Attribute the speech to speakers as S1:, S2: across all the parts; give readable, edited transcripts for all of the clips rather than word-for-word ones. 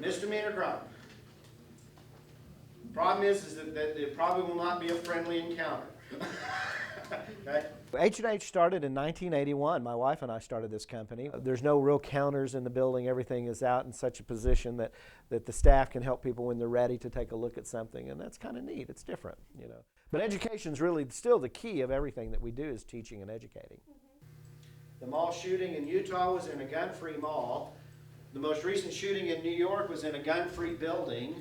S1: Misdemeanor crime. Problem is that it probably will not be a friendly encounter. Okay? H&H started in 1981. My wife and I started this company. There's no real counters in the building. Everything is out in such a position that the staff can help people when they're ready to take a look at something, and that's kind of neat. It's different, you know. But education is really still the key of everything that we do, is teaching and educating. The mall shooting in Utah was in a gun-free mall. The most recent shooting in New York was in a gun-free building.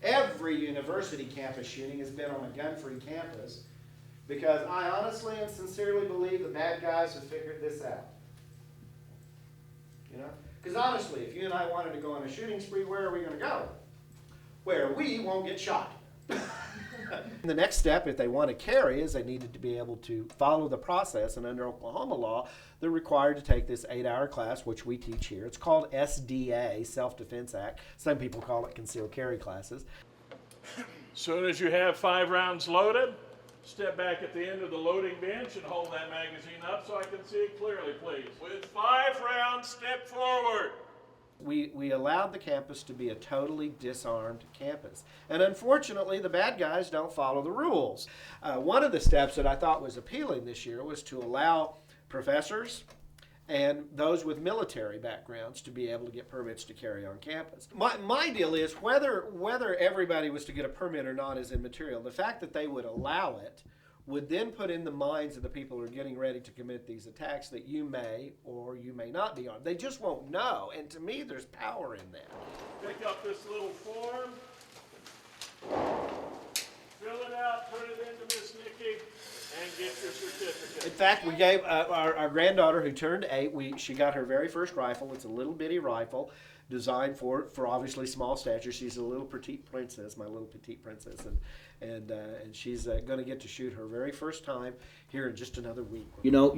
S1: Every university campus shooting has been on a gun-free campus, because I honestly and sincerely believe the bad guys have figured this out. You know? Because honestly, if you and I wanted to go on a shooting spree, where are we going to go? Where we won't get shot. The next step, if they want to carry, is they needed to be able to follow the process, and under Oklahoma law, they're required to take this 8-hour class, which we teach here. It's called SDA, Self-Defense Act. Some people call it concealed carry classes.
S2: Soon as you have 5 rounds loaded, step back at the end of the loading bench and hold that magazine up so I can see it clearly, please. With 5 rounds, step forward.
S1: We allowed the campus to be a totally disarmed campus. And unfortunately, the bad guys don't follow the rules. One of the steps that I thought was appealing this year was to allow professors and those with military backgrounds to be able to get permits to carry on campus. My deal is whether everybody was to get a permit or not is immaterial. The fact that they would allow it would then put in the minds of the people who are getting ready to commit these attacks that you may or you may not be armed. They just won't know, and to me there's power in that.
S2: Pick up this little form, fill it out, put it into Miss Nikki, and get your certificate.
S1: In fact, we gave our granddaughter, who turned 8, she got her very first rifle. It's a little bitty rifle designed for obviously small stature. She's a little petite princess, my little petite princess, and she's going to get to shoot her very first time here in just another week. You know,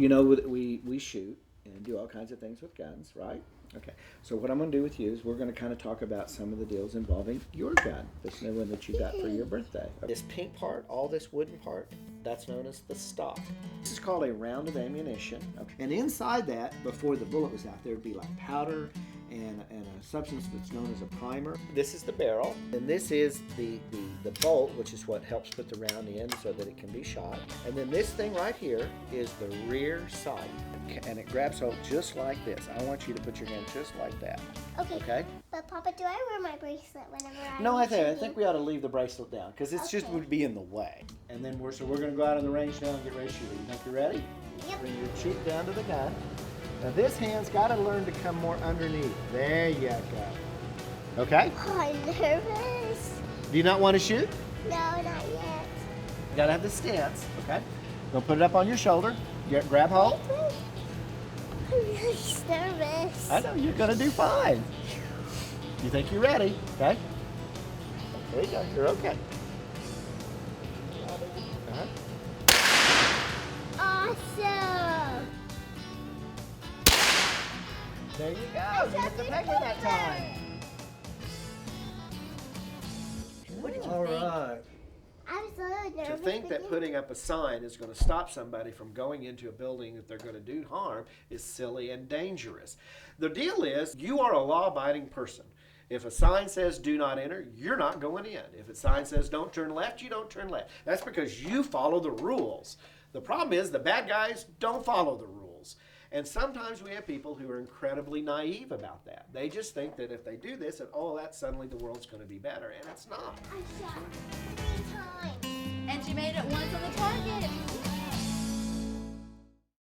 S1: we shoot and do all kinds of things with guns, right? Okay, so what I'm going to do with you is we're going to kind of talk about some of the deals involving your gun, this new one that you got for your birthday. This pink part, all this wooden part, that's known as the stock. This is called a round of ammunition. Okay. And inside that, before the bullet was out, there would be like powder and a substance that's known as a primer. This is the barrel, and this is the bolt, which is what helps put the round in so that it can be shot. And then this thing right here is the rear sight, and it grabs hold just like this. I want you to put your hand just like that.
S3: Okay.
S1: Okay?
S3: But Papa, do I wear my bracelet whenever I
S1: No, I think we ought to leave the bracelet down, because it's just would be in the way. And then we're going to go out on the range now and get ready to shoot. You think you're ready?
S3: Yep.
S1: Bring your cheek down to the gun. Now this hand's got to learn to come more underneath. There you go. Okay?
S3: Oh, I'm nervous.
S1: Do you not want to shoot?
S3: No, not yet.
S1: You got to have the stance, okay? Go put it up on your shoulder. Grab hold.
S3: Wait. I'm really nervous.
S1: I know, you're going to do fine. You think you're ready, okay? There you go, you're okay.
S3: Awesome.
S1: There you go. You hit the pegger that time.
S3: What did you
S1: All
S3: think?
S1: right.
S3: I'm so nervous.
S1: To think that putting up a sign is going to stop somebody from going into a building that they're going to do harm is silly and dangerous. The deal is, you are a law-abiding person. If a sign says do not enter, you're not going in. If a sign says don't turn left, you don't turn left. That's because you follow the rules. The problem is the bad guys don't follow the rules. And sometimes we have people who are incredibly naive about that. They just think that if they do this, and that suddenly the world's going to be better, and it's not.
S3: I shot 3 times.
S4: And she made it once on the target.